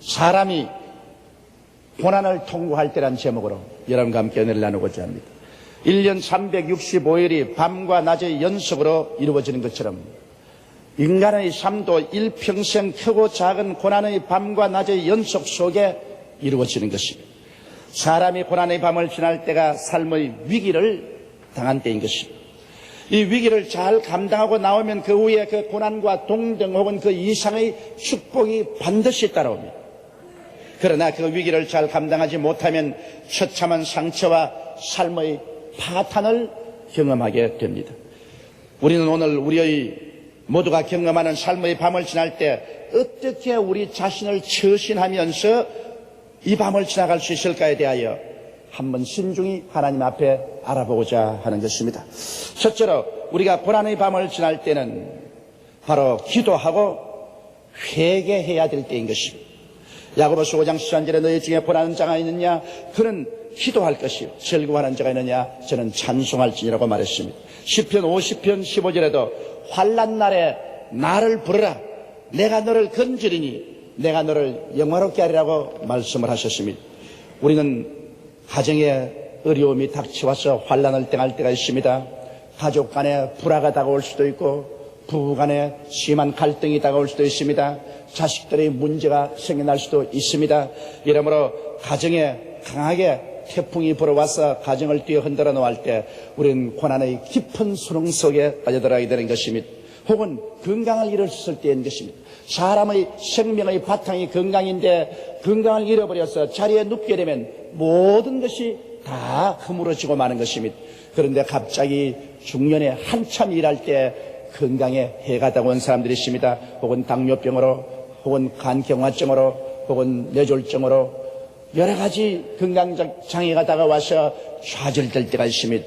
사람이 고난을 통과할 때란 제목으로 여러분과 함께 은혜를 나누고자 합니다. 1년 365일이 밤과 낮의 연속으로 이루어지는 것처럼 인간의 삶도 일평생 크고 작은 고난의 밤과 낮의 연속 속에 이루어지는 것입니다. 사람이 고난의 밤을 지날 때가 삶의 위기를 당한 때인 것입니다. 이 위기를 잘 감당하고 나오면 그 후에 그 고난과 동등 혹은 그 이상의 축복이 반드시 따라옵니다. 그러나 그 위기를 잘 감당하지 못하면 처참한 상처와 삶의 파탄을 경험하게 됩니다. 우리는 오늘 우리의 모두가 경험하는 삶의 밤을 지날 때 어떻게 우리 자신을 처신하면서 이 밤을 지나갈 수 있을까에 대하여 한번 신중히 하나님 앞에 알아보고자 하는 것입니다. 첫째로 우리가 고난의 밤을 지날 때는 바로 기도하고 회개해야 될 때인 것입니다. 야고보서 5장 13절에 너희 중에 고난하는 자가 있느냐? 그는 기도할 것이요 즐거워하는 자가 있느냐? 저는 찬송할지니라고 말했습니다. 시편 50편 15절에도 환난 날에 나를 부르라 내가 너를 건지리니 내가 너를 영화롭게 하리라고 말씀을 하셨습니다. 우리는 가정에 어려움이 닥쳐와서 환난을 당할 때가 있습니다. 가족 간에 불화가 다가올 수도 있고 부부 간에 심한 갈등이 다가올 수도 있습니다. 자식들의 문제가 생겨날 수도 있습니다. 이러므로 가정에 강하게 태풍이 불어와서 가정을 뛰어 흔들어 놓을 때 우리는 고난의 깊은 수렁 속에 빠져들어가게 되는 것입니다. 혹은 건강을 잃었을 때인 것입니다. 사람의 생명의 바탕이 건강인데 건강을 잃어버려서 자리에 눕게 되면 모든 것이 다 허물어지고 마는 것입니다. 그런데 갑자기 중년에 한참 일할 때 건강에 해가 다가온 사람들이 있습니다. 혹은 당뇨병으로 혹은 간경화증으로 혹은 뇌졸중으로 여러 가지 건강장애가 다가와서 좌절될 때가 있습니다.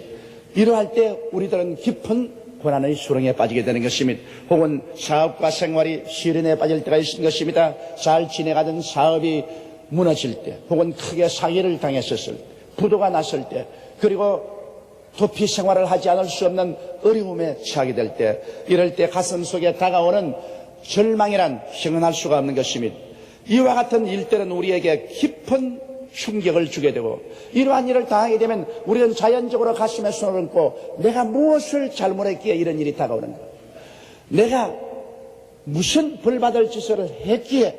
이러할 때 우리들은 깊은 고난의 수렁에 빠지게 되는 것입니다. 혹은 사업과 생활이 시련에 빠질 때가 있는 것입니다. 잘 지내가던 사업이 무너질 때 혹은 크게 상해를 당했었을 때 부도가 났을 때 그리고 도피 생활을 하지 않을 수 없는 어려움에 처하게 될 때 이럴 때 가슴 속에 다가오는 절망이란 형언할 수가 없는 것입니다. 이와 같은 일들은 우리에게 깊은 충격을 주게 되고 이러한 일을 당하게 되면 우리는 자연적으로 가슴에 손을 얹고 내가 무엇을 잘못했기에 이런 일이 다가오는가, 내가 무슨 벌받을 짓을 했기에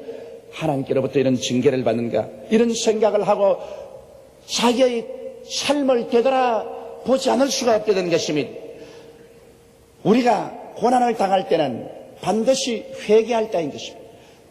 하나님께로부터 이런 징계를 받는가, 이런 생각을 하고 자기의 삶을 되돌아보지 않을 수가 없게 되는 것입니다. 우리가 고난을 당할 때는 반드시 회개할 때인 것입니다.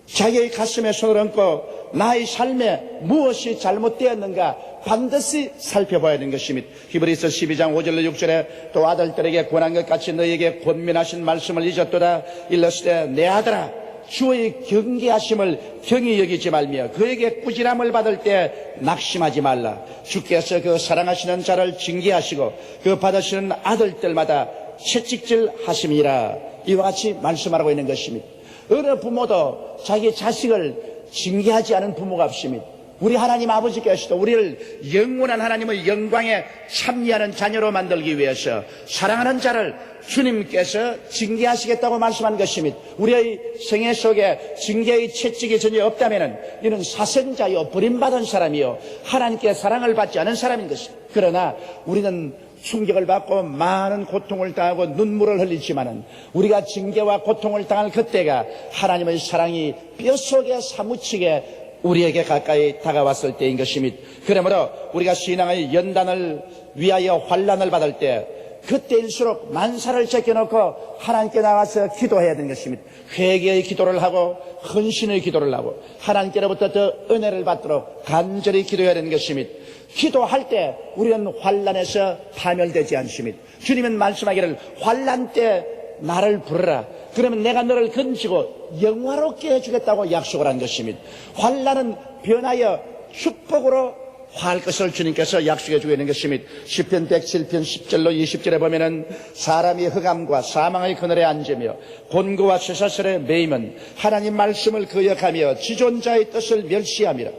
자기의 가슴에 손을 얹고 나의 삶에 무엇이 잘못되었는가 반드시 살펴봐야 하는 것입니다. 히브리서 12장 5절로 6절에 또 아들들에게 권한 것 같이 너희에게 권면하신 말씀을 잊었도다. 일렀으되 내 아들아 주의 경계하심을 경히 여기지 말며 그에게 꾸지람을 받을 때 낙심하지 말라. 주께서 그 사랑하시는 자를 징계하시고 그 받으시는 아들들마다 채찍질 하심이라. 이와 같이 말씀하고 있는 것입니다. 어느 부모도 자기 자식을 징계하지 않은 부모가 없습니다. 우리 하나님 아버지께서도 우리를 영원한 하나님의 영광에 참여하는 자녀로 만들기 위해서 사랑하는 자를 주님께서 징계하시겠다고 말씀한 것입니다. 우리의 생애 속에 징계의 채찍이 전혀 없다면 이는 사생자요 버림받은 사람이요 하나님께 사랑을 받지 않은 사람인 것입니다. 그러나 우리는 충격을 받고 많은 고통을 당하고 눈물을 흘리지만은 우리가 징계와 고통을 당할 그때가 하나님의 사랑이 뼛속에 사무치게 우리에게 가까이 다가왔을 때인 것입니다. 그러므로 우리가 신앙의 연단을 위하여 환난을 받을 때 그때일수록 만사를 제껴놓고 하나님께 나가서 기도해야 되는 것입니다. 회개의 기도를 하고 헌신의 기도를 하고 하나님께로부터 더 은혜를 받도록 간절히 기도해야 되는 것입니다. 기도할 때 우리는 환난에서 파멸되지 않습니다. 주님은 말씀하기를 환난 때 나를 부르라. 그러면 내가 너를 건지고 영화롭게 해주겠다고 약속을 한 것입니다. 환난은 변하여 축복으로 화할 것을 주님께서 약속해 주고 있는 것입니다. 시편 107편 10절로 20절에 보면은 사람이 흑암과 사망의 그늘에 앉으며 곤고와 쇠사슬에 매임은 하나님 말씀을 거역하며 지존자의 뜻을 멸시함이라.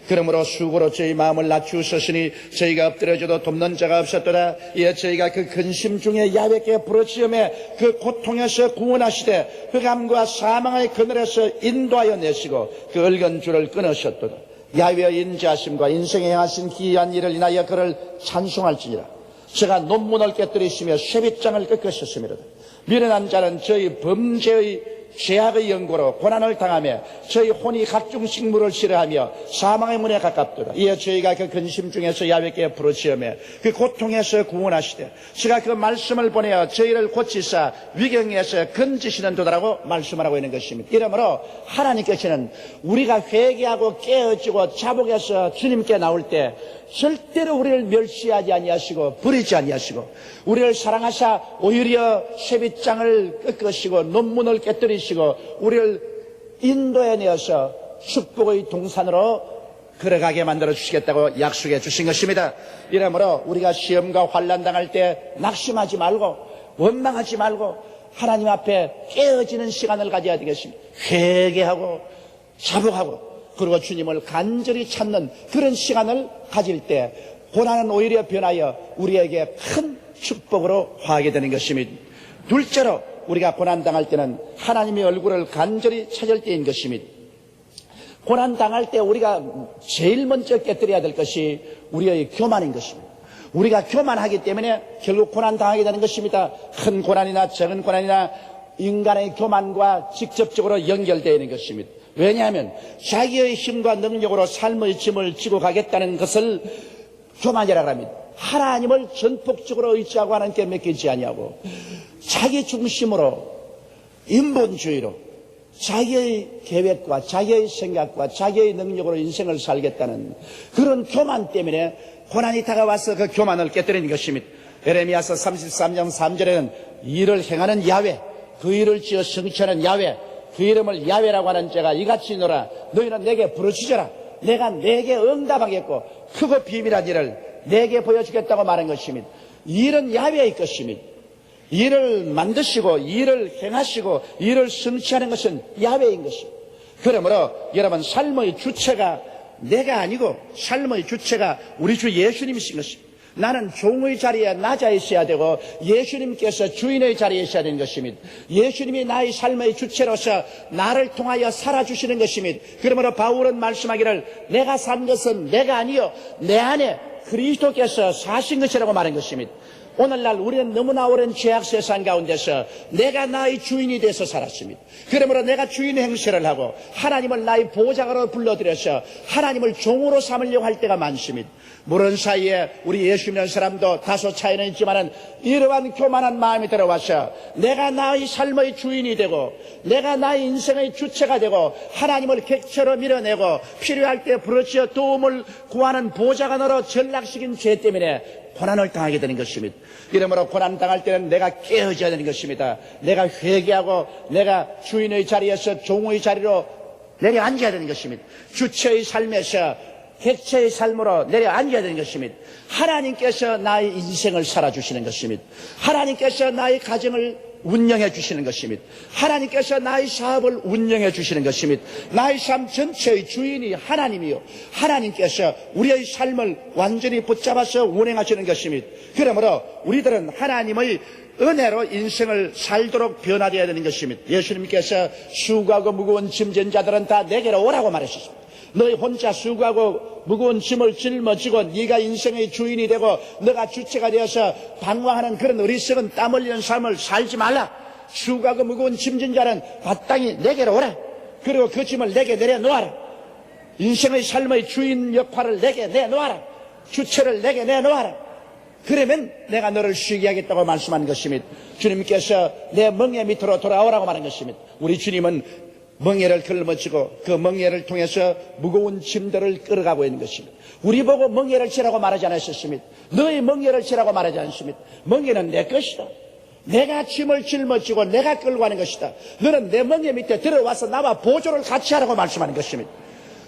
그러므로 수고로 저희 마음을 낮추셨으니 저희가 엎드려져도 돕는 자가 없었도다. 이에 저희가 그 근심 중에 야훼께 부르짖음에 그 고통에서 구원하시되 흑암과 사망의 그늘에서 인도하여 내시고 그 얽은 줄을 끊으셨도다. 야훼의 인자하심과 인생에 행하신 기이한 일을 인하여 그를 찬송할지니라. 제가 논문을 깨뜨리시며 쇠빗장을 꺾으셨음이로다. 미련한 자는 저희 범죄의 죄악의 연고로 고난을 당하며 저희 혼이 각종 식물을 싫어하며 사망의 문에 가깝도다. 이에 저희가 그 근심 중에서 야훼께 부르짖으며 그 고통에서 구원하시되 제가 그 말씀을 보내어 저희를 고치사 위경에서 건지시는 도다라고 말씀을 하고 있는 것입니다. 이러므로 하나님께서는 우리가 회개하고 깨어지고 자복해서 주님께 나올 때 절대로 우리를 멸시하지 아니하시고 버리지 아니하시고 우리를 사랑하사 오히려 쇠빗장을 꺾으시고 논문을 깨뜨리시고 우리를 인도해 내어서 축복의 동산으로 걸어가게 만들어 주시겠다고 약속해 주신 것입니다. 이러므로 우리가 시험과 환난 당할 때 낙심하지 말고 원망하지 말고 하나님 앞에 깨어지는 시간을 가져야 되겠습니다. 회개하고 자복하고 그리고 주님을 간절히 찾는 그런 시간을 가질 때 고난은 오히려 변하여 우리에게 큰 축복으로 화하게 되는 것입니다. 둘째로 우리가 고난당할 때는 하나님의 얼굴을 간절히 찾을 때인 것입니다. 고난당할 때 우리가 제일 먼저 깨뜨려야 될 것이 우리의 교만인 것입니다. 우리가 교만하기 때문에 결국 고난당하게 되는 것입니다. 큰 고난이나 작은 고난이나 인간의 교만과 직접적으로 연결되어 있는 것입니다. 왜냐하면 자기의 힘과 능력으로 삶의 짐을 지고 가겠다는 것을 교만이라고 합니다. 하나님을 전폭적으로 의지하고 하나님께 맡기지 아니하고 자기 중심으로 인본주의로 자기의 계획과 자기의 생각과 자기의 능력으로 인생을 살겠다는 그런 교만 때문에 고난이 다가와서 그 교만을 깨뜨리는 것입니다. 에레미야서 33장 3절에는 이를 행하는 야훼, 그 일을 지어 성취하는 야훼, 그 이름을 야훼라고 하는 자가 이같이 있노라. 너희는 내게 부르짖어라. 내가 내게 응답하겠고 크고 비밀한 일을 내게 보여주겠다고 말한 것입니다. 일은 야훼의 것입니다. 일을 만드시고 일을 행하시고 일을 성취하는 것은 야훼인 것입니다. 그러므로 여러분 삶의 주체가 내가 아니고 삶의 주체가 우리 주 예수님이신 것입니다. 나는 종의 자리에 낮아 있어야 되고 예수님께서 주인의 자리에 있어야 되는 것입니다. 예수님이 나의 삶의 주체로서 나를 통하여 살아주시는 것입니다. 그러므로 바울은 말씀하기를 내가 산 것은 내가 아니요 내 안에 그리스도께서 사신 것이라고 말한 것입니다. 오늘날 우리는 너무나 오랜 죄악 세상 가운데서 내가 나의 주인이 돼서 살았습니다. 그러므로 내가 주인의 행세를 하고 하나님을 나의 보좌로 불러들여서 하나님을 종으로 삼으려고 할 때가 많습니다. 모르는 사이에 우리 예수 믿는 사람도 다소 차이는 있지만은 이러한 교만한 마음이 들어와서 내가 나의 삶의 주인이 되고 내가 나의 인생의 주체가 되고 하나님을 객체로 밀어내고 필요할 때 부르짖어 도움을 구하는 보좌관으로 전락시킨 죄 때문에 고난을 당하게 되는 것입니다. 이러므로 고난 당할 때는 내가 깨어져야 되는 것입니다. 내가 회개하고 내가 주인의 자리에서 종의 자리로 내려앉아야 되는 것입니다. 주체의 삶에서 객체의 삶으로 내려앉아야 되는 것입니다. 하나님께서 나의 인생을 살아주시는 것입니다. 하나님께서 나의 가정을 운영해 주시는 것입니다. 하나님께서 나의 사업을 운영해 주시는 것입니다. 나의 삶 전체의 주인이 하나님이요 하나님께서 우리의 삶을 완전히 붙잡아서 운행하시는 것입니다. 그러므로 우리들은 하나님의 은혜로 인생을 살도록 변화되어야 되는 것입니다. 예수님께서 수고하고 무거운 짐진 자들은 다 내게로 오라고 말하셨습니다. 너희 혼자 수고하고 무거운 짐을 짊어지고 네가 인생의 주인이 되고 너가 주체가 되어서 방황하는 그런 어리석은 땀 흘리는 삶을 살지 말라. 수고하고 무거운 짐진 자는 마땅히 내게로 오라. 그리고 그 짐을 내게 내려놓아라. 인생의 삶의 주인 역할을 내게 내놓아라. 주체를 내게 내놓아라. 그러면 내가 너를 쉬게 하겠다고 말씀한 것입니다. 주님께서 내 멍에 밑으로 돌아오라고 말한 것입니다. 우리 주님은 멍에를 걸머지고 그 멍에를 통해서 무거운 짐들을 끌어가고 있는 것입니다. 우리 보고 멍에를 치라고 말하지 않으셨습니다. 너의 멍에를 치라고 말하지 않습니다. 멍에는 내 것이다. 내가 짐을 짊어지고 내가 끌고 가는 것이다. 너는 내 멍에 밑에 들어와서 나와 보조를 같이 하라고 말씀하는 것입니다.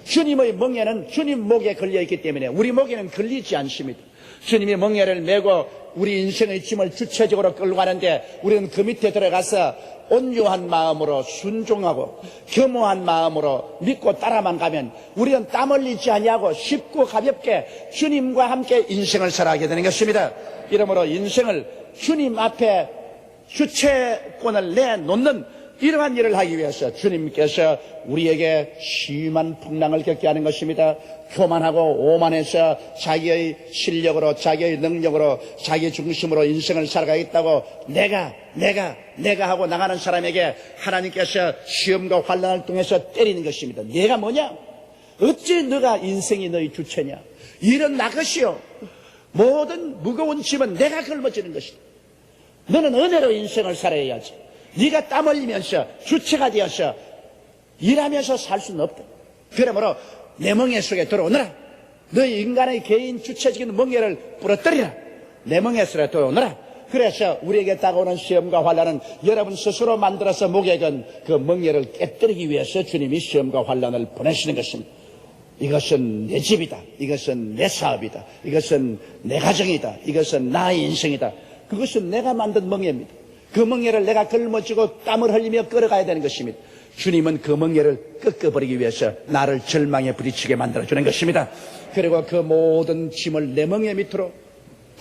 주님의 멍에는 주님 목에 걸려있기 때문에 우리 목에는 걸리지 않습니다. 주님이 멍에를 메고 우리 인생의 짐을 주체적으로 끌고 가는데 우리는 그 밑에 들어가서 온유한 마음으로 순종하고 겸허한 마음으로 믿고 따라만 가면 우리는 땀 흘리지 아니하고 쉽고 가볍게 주님과 함께 인생을 살아가게 되는 것입니다. 이러므로 인생을 주님 앞에 주체권을 내놓는 이러한 일을 하기 위해서 주님께서 우리에게 심한 풍랑을 겪게 하는 것입니다. 교만하고 오만해서 자기의 실력으로 자기의 능력으로 자기 중심으로 인생을 살아가겠다고 내가 하고 나가는 사람에게 하나님께서 시험과 환난을 통해서 때리는 것입니다. 내가 뭐냐? 어찌 너가 인생이 너의 주체냐? 일은 나 것이요 모든 무거운 짐은 내가 걸머지는 것이다. 너는 은혜로 인생을 살아야지. 네가 땀 흘리면서 주체가 되어서 일하면서 살 수는 없다. 그러므로 내 멍에 속에 들어오너라. 너희 인간의 개인 주체적인 멍에를 부러뜨리라. 내 멍에 속에 들어오너라. 그래서 우리에게 다가오는 시험과 환난은 여러분 스스로 만들어서 목에 건 그 멍에를 깨뜨리기 위해서 주님이 시험과 환난을 보내시는 것입니다. 이것은 내 집이다. 이것은 내 사업이다. 이것은 내 가정이다. 이것은 나의 인생이다. 그것은 내가 만든 멍에입니다. 그 멍에를 내가 걸머쥐고 땀을 흘리며 끌어가야 되는 것입니다. 주님은 그 멍에를 꺾어버리기 위해서 나를 절망에 부딪히게 만들어주는 것입니다. 그리고 그 모든 짐을 내 멍에 밑으로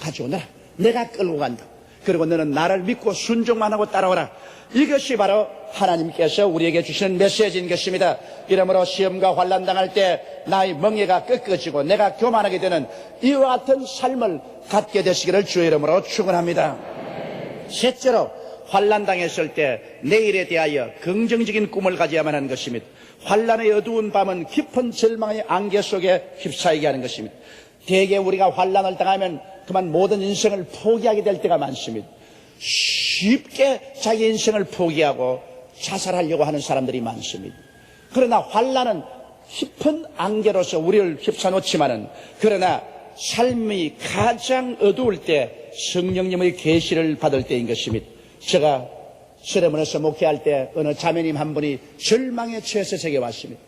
가져오너라. 내가 끌고 간다. 그리고 너는 나를 믿고 순종만 하고 따라오라. 이것이 바로 하나님께서 우리에게 주시는 메시지인 것입니다. 이러므로 시험과 환난 당할 때 나의 멍에가 꺾어지고 내가 교만하게 되는 이와 같은 삶을 갖게 되시기를 주의 이름으로 축원합니다. 셋째로 환난 당했을 때 내일에 대하여 긍정적인 꿈을 가져야만 하는 것입니다. 환난의 어두운 밤은 깊은 절망의 안개 속에 휩싸이게 하는 것입니다. 대개 우리가 환난을 당하면 그만 모든 인생을 포기하게 될 때가 많습니다. 쉽게 자기 인생을 포기하고 자살하려고 하는 사람들이 많습니다. 그러나 환난은 깊은 안개로서 우리를 휩싸놓지만은 그러나 삶이 가장 어두울 때 성령님의 계시를 받을 때인 것입니다. 제가 세레모니에서 목회할 때 어느 자매님 한 분이 절망에 처해서 제게 왔습니다.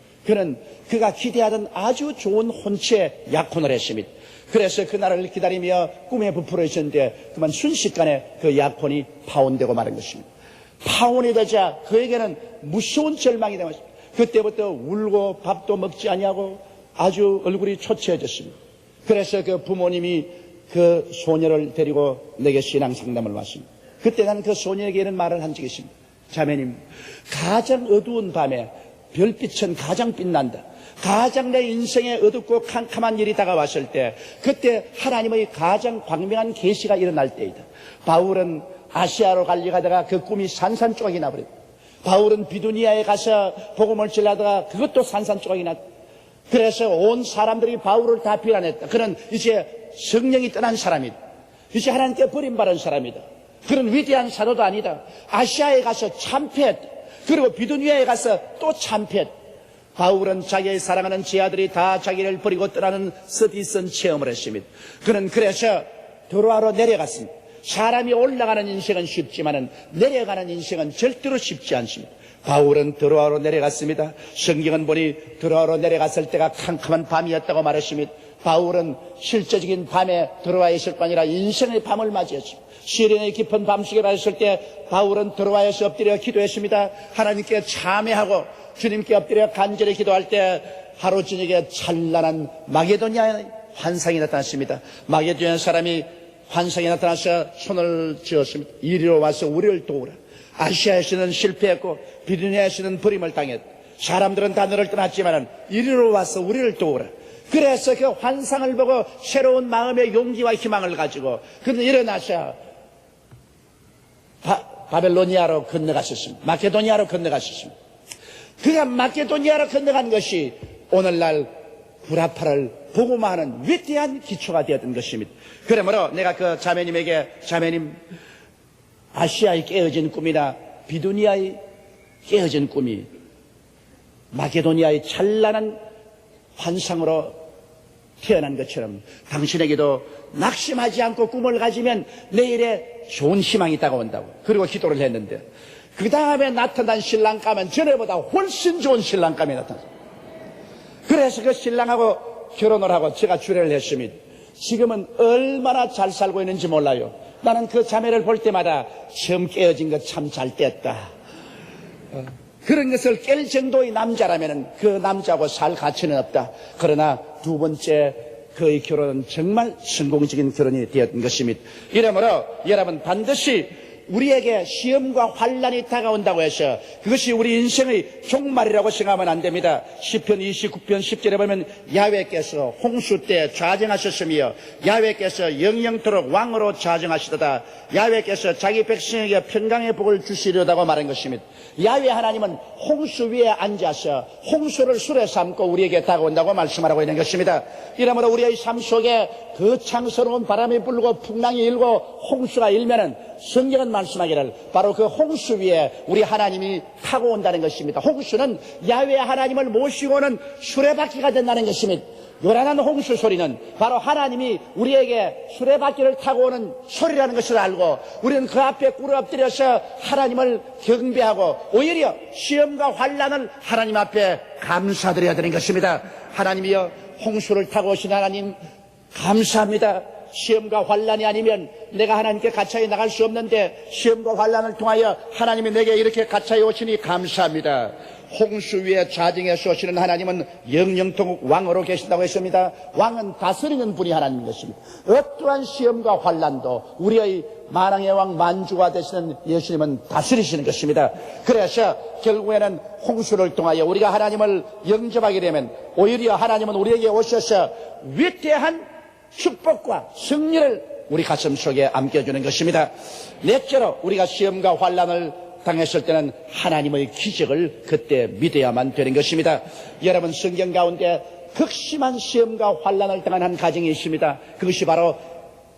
그가 기대하던 아주 좋은 혼처에 약혼을 했습니다. 그래서 그날을 기다리며 꿈에 부풀어 있었는데 그만 순식간에 그 약혼이 파혼되고 마는 것입니다. 파혼이 되자 그에게는 무서운 절망이 되었습니다. 그때부터 울고 밥도 먹지 아니하고 아주 얼굴이 초췌해졌습니다. 그래서 그 부모님이 그 소녀를 데리고 내게 신앙 상담을 왔습니다. 그때 나는 그 소녀에게 이런 말을 한 적이 있습니다. 자매님, 가장 어두운 밤에 별빛은 가장 빛난다. 가장 내 인생에 어둡고 캄캄한 일이 다가왔을 때 그때 하나님의 가장 광명한 계시가 일어날 때이다. 바울은 아시아로 가려가다가 그 꿈이 산산조각이 나버렸다. 바울은 비두니아에 가서 복음을 전하다가 그것도 산산조각이 났다. 그래서 온 사람들이 바울을 다 비난했다. 그는 이제 성령이 떠난 사람이다. 이제 하나님께 버림받은 사람이다. 그런 위대한 사도도 아니다. 아시아에 가서 참패했다. 그리고 비두니아에 가서 또 참패했다. 바울은 자기의 사랑하는 제아들이 다 자기를 버리고 떠나는 서디슨 체험을 했습니다. 그는 그래서 드로아로 내려갔습니다. 사람이 올라가는 인생은 쉽지만은 내려가는 인생은 절대로 쉽지 않습니다. 바울은 드로아로 내려갔습니다. 성경은 보니 드로아로 내려갔을 때가 캄캄한 밤이었다고 말했습니다. 바울은 실제적인 밤에 드로아에 있을 뿐 아니라 인생의 밤을 맞이했습니다. 시련의 깊은 밤속에 맞았을 때 바울은 드로아에서 엎드려 기도했습니다. 하나님께 참회하고 주님께 엎드려 간절히 기도할 때 하루 저녁에 찬란한 마게도니아의 환상이 나타났습니다. 마게도니아 사람이 환상이 나타나서 손을 지었습니다. 이리로 와서 우리를 도우라. 아시아에서는 실패했고 비두니아에서는 버림을 당했다. 사람들은 다 너를 떠났지만 이리로 와서 우리를 도우라. 그래서 그 환상을 보고 새로운 마음의 용기와 희망을 가지고 그는 일어나서 바벨로니아로 건너갔었습니다. 마케도니아로 건너갔었습니다. 그가 마케도니아로 건너간 것이 오늘날 구라파를 복음화하는 위대한 기초가 되었던 것입니다. 그러므로 내가 그 자매님에게 자매님 아시아의 깨어진 꿈이나 비두니아의 깨어진 꿈이 마케도니아의 찬란한 환상으로 태어난 것처럼 당신에게도 낙심하지 않고 꿈을 가지면 내일에 좋은 희망이 다가온다고 그리고 기도를 했는데 그 다음에 나타난 신랑감은 전에보다 훨씬 좋은 신랑감이 나타났습니다. 그래서 그 신랑하고 결혼을 하고 제가 주례를 했습니다. 지금은 얼마나 잘 살고 있는지 몰라요. 나는 그 자매를 볼 때마다 처음 깨어진 것 참 잘 뗐다. 그런 것을 깰 정도의 남자라면 그 남자하고 살 가치는 없다. 그러나 두 번째 그의 결혼은 정말 성공적인 결혼이 되었던 것입니다. 이러므로 여러분 반드시 우리에게 시험과 환란이 다가온다고 해서 그것이 우리 인생의 종말이라고 생각하면 안 됩니다. 시편 29편 10절에 보면 야훼께서 홍수 때 좌정하셨으며 야훼께서 영영토록 왕으로 좌정하시도다. 야훼께서 자기 백성에게 평강의 복을 주시려다고 말한 것입니다. 야훼 하나님은 홍수 위에 앉아서 홍수를 술에 삼고 우리에게 다가온다고 말씀하고 있는 것입니다. 이러므로 우리의 삶 속에 그 창스러운 바람이 불고 풍랑이 일고 홍수가 일면은 성경은 말씀하기를 바로 그 홍수 위에 우리 하나님이 타고 온다는 것입니다. 홍수는 야훼 하나님을 모시고 오는 수레바퀴가 된다는 것입니다. 요란한 홍수 소리는 바로 하나님이 우리에게 수레바퀴를 타고 오는 소리라는 것을 알고 우리는 그 앞에 꿇어 엎드려서 하나님을 경배하고 오히려 시험과 환란을 하나님 앞에 감사드려야 되는 것입니다. 하나님이여, 홍수를 타고 오신 하나님 감사합니다. 시험과 환란이 아니면 내가 하나님께 가차에 나갈 수 없는데 시험과 환란을 통하여 하나님이 내게 이렇게 가차에 오시니 감사합니다. 홍수 위에 좌정해서 오시는 하나님은 영영토록 왕으로 계신다고 했습니다. 왕은 다스리는 분이 하나님인 것입니다. 어떠한 시험과 환란도 우리의 만왕의 왕 만주가 되시는 예수님은 다스리시는 것입니다. 그래서 결국에는 홍수를 통하여 우리가 하나님을 영접하게 되면 오히려 하나님은 우리에게 오셔서 위대한 축복과 승리를 우리 가슴 속에 안겨주는 것입니다. 넷째로 우리가 시험과 환란을 당했을 때는 하나님의 기적을 그때 믿어야만 되는 것입니다. 여러분, 성경 가운데 극심한 시험과 환란을 당한 한 가정이 있습니다. 그것이 바로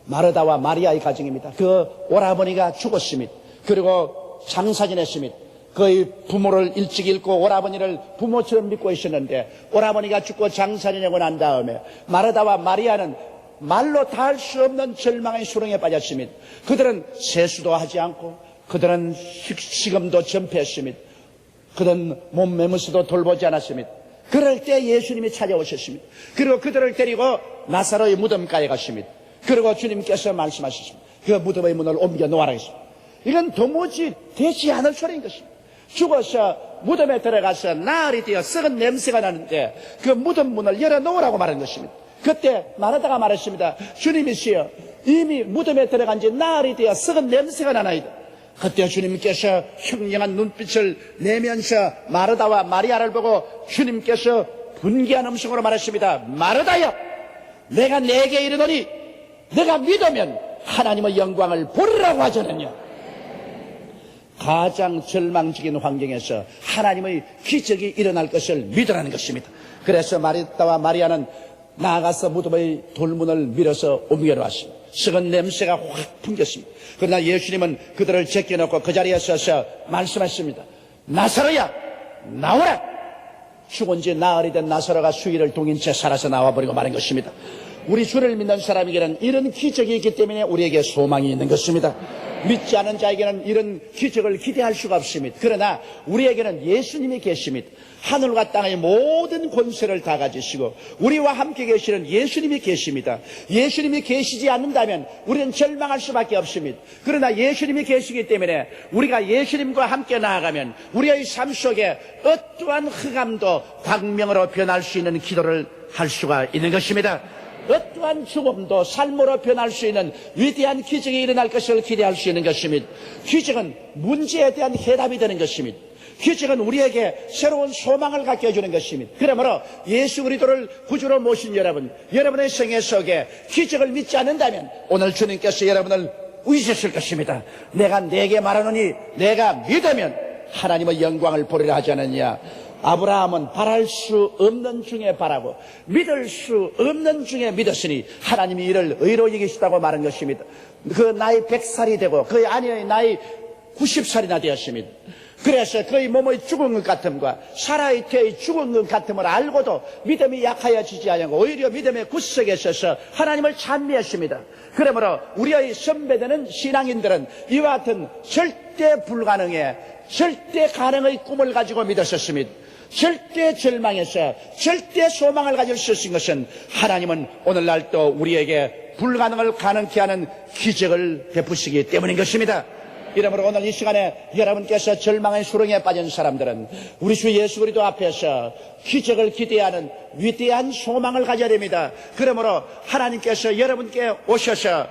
마르다와 마리아의 가정입니다. 그 오라버니가 죽었습니다. 그리고 장사 지냈습니다. 그의 부모를 일찍 잃고 오라버니를 부모처럼 믿고 있었는데 오라버니가 죽고 장사 지내고 난 다음에 마르다와 마리아는 말로 다 할 수 없는 절망의 수렁에 빠졌습니다. 그들은 세수도 하지 않고 그들은 식음도 전폐했습니다. 그들은 몸 매무새도 돌보지 않았습니다. 그럴 때 예수님이 찾아오셨습니다. 그리고 그들을 데리고 나사로의 무덤가에 갔습니다. 그리고 주님께서 말씀하셨습니다. 그 무덤의 문을 옮겨 놓아라 했습니다. 이건 도무지 되지 않을 소리인 것입니다. 죽어서 무덤에 들어가서 나흘이 되어 썩은 냄새가 나는데 그 무덤 문을 열어놓으라고 말한 것입니다. 그때 마르다가 말했습니다. 주님이시여, 이미 무덤에 들어간 지 나흘이 되어 썩은 냄새가 나나이다. 그때 주님께서 흉흉한 눈빛을 내면서 마르다와 마리아를 보고 주님께서 분개한 음성으로 말했습니다. 마르다여, 내가 내게 이르노니 내가 믿으면 하나님의 영광을 보리라고 하잖아요. 가장 절망적인 환경에서 하나님의 기적이 일어날 것을 믿으라는 것입니다. 그래서 마르다와 마리아는 나아가서 무덤의 돌문을 밀어서 옮겨놓았습니다. 썩은 냄새가 확 풍겼습니다. 그러나 예수님은 그들을 제껴놓고 그 자리에 서서 말씀하셨습니다. 나사로야, 나오라! 죽은 지 나흘이 된 나사로가 수일을 동인 채 살아서 나와버리고 말한 것입니다. 우리 주를 믿는 사람에게는 이런 기적이 있기 때문에 우리에게 소망이 있는 것입니다. 믿지 않은 자에게는 이런 기적을 기대할 수가 없습니다. 그러나 우리에게는 예수님이 계십니다. 하늘과 땅의 모든 권세를 다 가지시고 우리와 함께 계시는 예수님이 계십니다. 예수님이 계시지 않는다면 우리는 절망할 수밖에 없습니다. 그러나 예수님이 계시기 때문에 우리가 예수님과 함께 나아가면 우리의 삶 속에 어떠한 흑암도 광명으로 변할 수 있는 기도를 할 수가 있는 것입니다. 어떠한 죽음도 삶으로 변할 수 있는 위대한 기적이 일어날 것을 기대할 수 있는 것입니다. 기적은 문제에 대한 해답이 되는 것입니다. 기적은 우리에게 새로운 소망을 갖게 해주는 것입니다. 그러므로 예수 그리스도를 구주로 모신 여러분, 여러분의 생애 속에 기적을 믿지 않는다면 오늘 주님께서 여러분을 의지하실 것입니다. 내가 네게 말하노니 내가 믿으면 하나님의 영광을 보리라 하지 않았냐. 아브라함은 바랄 수 없는 중에 바라고 믿을 수 없는 중에 믿었으니 하나님이 이를 의로 여기시다고 말한 것입니다. 그 나이 100살이 되고 그의 아내의 나이 90살이나 되었습니다. 그래서 그의 몸의 죽은 것 같음과 사라의 태의 죽은 것 같음을 알고도 믿음이 약하여지지 않고 오히려 믿음의 굳세게 있어서 하나님을 찬미했습니다. 그러므로 우리의 선배되는 신앙인들은 이와 같은 절대 불가능의 절대 가능의 꿈을 가지고 믿었었습니다. 절대 절망에서 절대 소망을 가질 수 있는 것은 하나님은 오늘날 또 우리에게 불가능을 가능케 하는 기적을 베푸시기 때문인 것입니다. 이러므로 오늘 이 시간에 여러분께서 절망의 수렁에 빠진 사람들은 우리 주 예수 그리스도 앞에서 기적을 기대하는 위대한 소망을 가져야 됩니다. 그러므로 하나님께서 여러분께 오셔서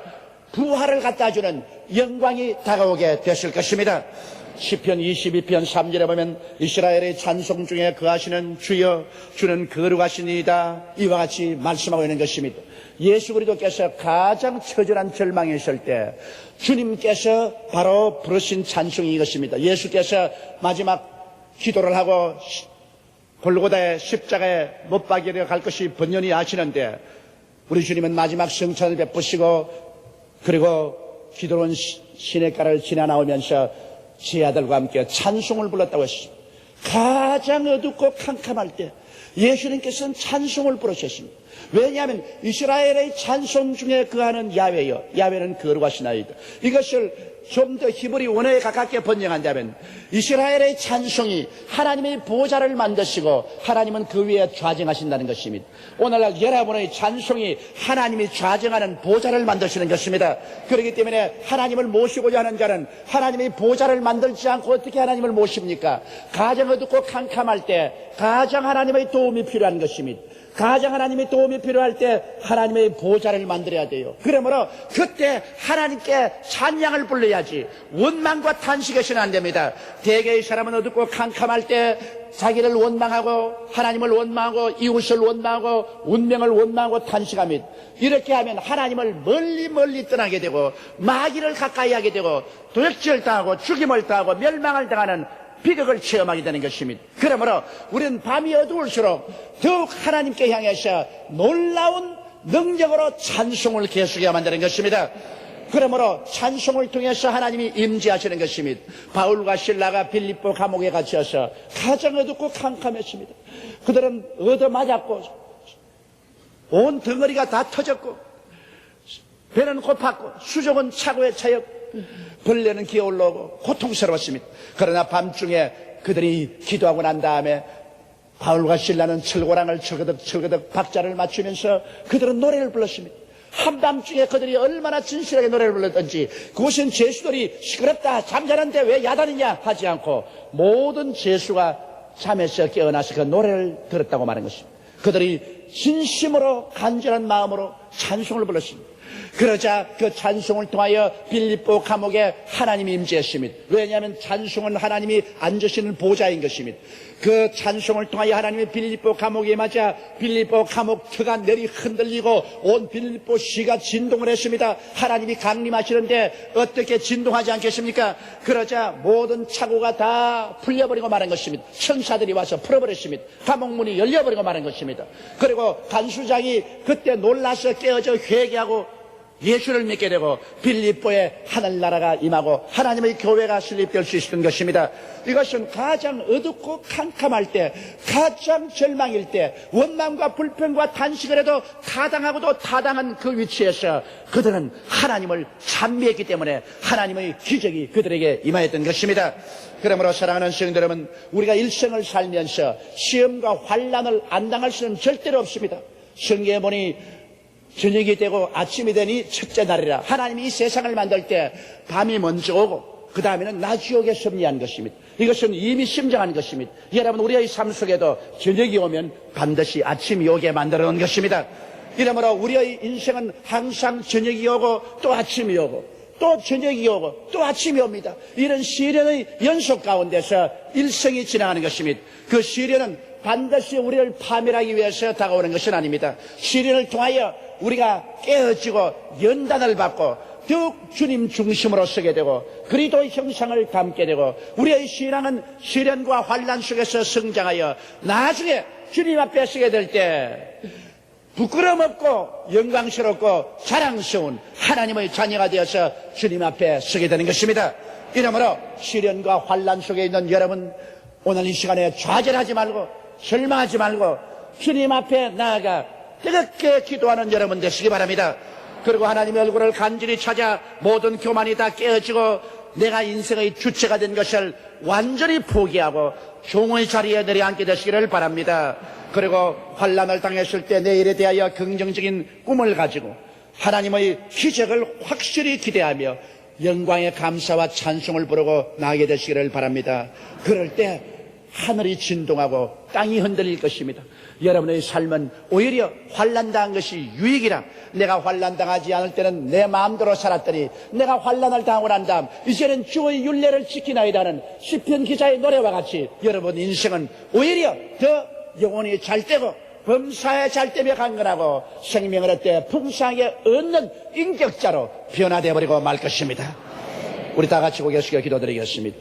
부활을 갖다 주는 영광이 다가오게 되실 것입니다. 시편 22편 3절에 보면 이스라엘의 찬송 중에 거하시는 주여 주는 거룩하시니이다 이와 같이 말씀하고 있는 것입니다. 예수 그리스도께서 가장 처절한 절망에 있을 때 주님께서 바로 부르신 찬송이 이것입니다. 예수께서 마지막 기도를 하고 골고다의 십자가에 못 박이려 갈 것이 번연히 아시는데 우리 주님은 마지막 성찬을 베푸시고 그리고 기도로운 시냇가를 지나 나오면서 제 아들과 함께 찬송을 불렀다고 했습니다. 가장 어둡고 캄캄할 때 예수님께서는 찬송을 부르셨습니다. 왜냐하면 이스라엘의 찬송 중에 거하는 야훼여, 야훼는 거룩하시나이다. 이것을 좀 더 히브리 원어에 가깝게 번역한다면 이스라엘의 찬송이 하나님의 보좌를 만드시고 하나님은 그 위에 좌정하신다는 것입니다. 오늘날 여러분의 찬송이 하나님이 좌정하는 보좌를 만드시는 것입니다. 그렇기 때문에 하나님을 모시고자 하는 자는 하나님의 보좌를 만들지 않고 어떻게 하나님을 모십니까? 가장 어둡고 캄캄할 때 가장 하나님의 도움이 필요한 것입니다. 가장 하나님의 도움이 필요할 때 하나님의 보좌를 만들어야 돼요. 그러므로 그때 하나님께 찬양을 불러야지 원망과 탄식해서는 안 됩니다. 대개의 사람은 어둡고 캄캄할 때 자기를 원망하고 하나님을 원망하고 이웃을 원망하고 운명을 원망하고 탄식합니다. 이렇게 하면 하나님을 멀리 떠나게 되고 마귀를 가까이 하게 되고 도적질을 당하고 죽임을 당하고 멸망을 당하는 비극을 체험하게 되는 것입니다. 그러므로 우리는 밤이 어두울수록 더욱 하나님께 향해서 놀라운 능력으로 찬송을 계속해야 만드는 것입니다. 그러므로 찬송을 통해서 하나님이 임재하시는 것입니다. 바울과 실라가 빌립보 감옥에 갇혀서 가장 어둡고 캄캄했습니다. 그들은 얻어맞았고 온 덩어리가 다 터졌고 배는 고팠고 수족은 차고에 차였고 벌레는 기어올라오고 고통스러웠습니다. 그러나 밤중에 그들이 기도하고 난 다음에 바울과 실라는 철고랑을 철거덕 박자를 맞추면서 그들은 노래를 불렀습니다. 한밤중에 그들이 얼마나 진실하게 노래를 불렀던지 그곳은 죄수들이 시끄럽다 잠자는데 왜 야단이냐 하지 않고 모든 죄수가 잠에서 깨어나서 그 노래를 들었다고 말한 것입니다. 그들이 진심으로 간절한 마음으로 찬송을 불렀습니다. 그러자 그 찬송을 통하여 빌립보 감옥에 하나님이 임재했습니다. 왜냐하면 찬송은 하나님이 앉으시는 보좌인 것입니다. 그 찬송을 통하여 하나님이 빌립보 감옥에 맞아 빌립보 감옥 터가 내리 흔들리고 온 빌립보 시가 진동을 했습니다. 하나님이 강림하시는데 어떻게 진동하지 않겠습니까? 그러자 모든 차고가 다 풀려버리고 말한 것입니다. 천사들이 와서 풀어버렸습니다. 감옥문이 열려버리고 말한 것입니다. 그리고 간수장이 그때 놀라서 깨어져 회개하고 예수를 믿게 되고 빌립보에 하늘나라가 임하고 하나님의 교회가 설립될 수 있었던 것입니다. 이것은 가장 어둡고 캄캄할 때 가장 절망일 때 원망과 불평과 탄식을 해도 타당하고도 타당한 그 위치에서 그들은 하나님을 찬미했기 때문에 하나님의 기적이 그들에게 임하였던 것입니다. 그러므로 사랑하는 성도 여러분, 우리가 일생을 살면서 시험과 환난을 안 당할 수는 절대로 없습니다. 성경에 보니 저녁이 되고 아침이 되니 첫째 날이라. 하나님이 이 세상을 만들 때 밤이 먼저 오고 그 다음에는 낮 지옥에 섭리한 것입니다. 이것은 이미 심정한 것입니다. 여러분, 우리의 삶 속에도 저녁이 오면 반드시 아침이 오게 만들어 놓은 것입니다. 이러므로 우리의 인생은 항상 저녁이 오고 또 아침이 오고 또 저녁이 오고 또 아침이 옵니다. 이런 시련의 연속 가운데서 일생이 지나가는 것입니다. 그 시련은 반드시 우리를 파멸하기 위해서 다가오는 것은 아닙니다. 시련을 통하여 우리가 깨어지고 연단을 받고 더욱 주님 중심으로 서게 되고 그리스도의 형상을 담게 되고 우리의 신앙은 시련과 환난 속에서 성장하여 나중에 주님 앞에 서게 될 때 부끄럼 없고 영광스럽고 자랑스러운 하나님의 자녀가 되어서 주님 앞에 서게 되는 것입니다. 이러므로 시련과 환난 속에 있는 여러분, 오늘 이 시간에 좌절하지 말고 절망하지 말고 주님 앞에 나아가 뜨겁게 기도하는 여러분 되시기 바랍니다. 그리고 하나님의 얼굴을 간절히 찾아 모든 교만이 다 깨어지고 내가 인생의 주체가 된 것을 완전히 포기하고 종의 자리에 내려앉게 되시기를 바랍니다. 그리고 환난을 당했을 때 내일에 대하여 긍정적인 꿈을 가지고 하나님의 기적을 확실히 기대하며 영광의 감사와 찬송을 부르고 나가게 되시기를 바랍니다. 그럴 때 하늘이 진동하고 땅이 흔들릴 것입니다. 여러분의 삶은 오히려 환난당한 것이 유익이라. 내가 환난당하지 않을 때는 내 마음대로 살았더니 내가 환난을 당하고 난 다음 이제는 주의 율례를 지키나이다는 시편 기자의 노래와 같이 여러분 인생은 오히려 더 영혼이 잘되고 범사에 잘되며 강건하고 생명을 얻되 풍성하게 얻는 인격자로 변화되어 버리고 말 것입니다. 우리 다 같이 고개 숙여 기도드리겠습니다.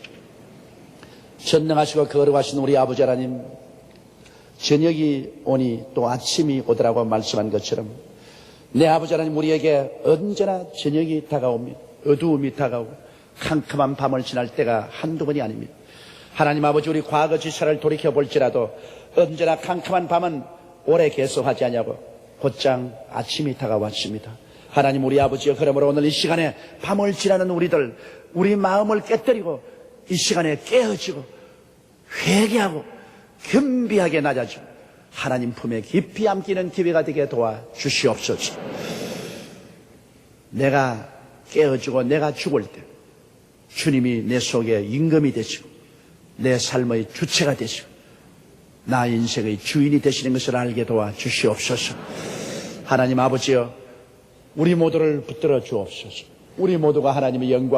전능하시고 거룩하신 우리 아버지 하나님, 저녁이 오니 또 아침이 오더라고 말씀한 것처럼 내 아버지 하나님, 우리에게 언제나 저녁이 다가옵니다. 어두움이 다가오고 캄캄한 밤을 지날 때가 한두 번이 아닙니다. 하나님 아버지, 우리 과거 지사를 돌이켜볼지라도 언제나 캄캄한 밤은 오래 계속하지 않냐고 곧장 아침이 다가왔습니다. 하나님 우리 아버지여, 그러므로 오늘 이 시간에 밤을 지나는 우리들, 우리 마음을 깨뜨리고 이 시간에 깨어지고 회개하고 겸비하게 낮아지고 하나님 품에 깊이 안기는 기회가 되게 도와 주시옵소서. 내가 깨어지고 내가 죽을 때 주님이 내 속에 임금이 되시고 내 삶의 주체가 되시고 나 인생의 주인이 되시는 것을 알게 도와 주시옵소서. 하나님 아버지여, 우리 모두를 붙들어 주옵소서. 우리 모두가 하나님의 영광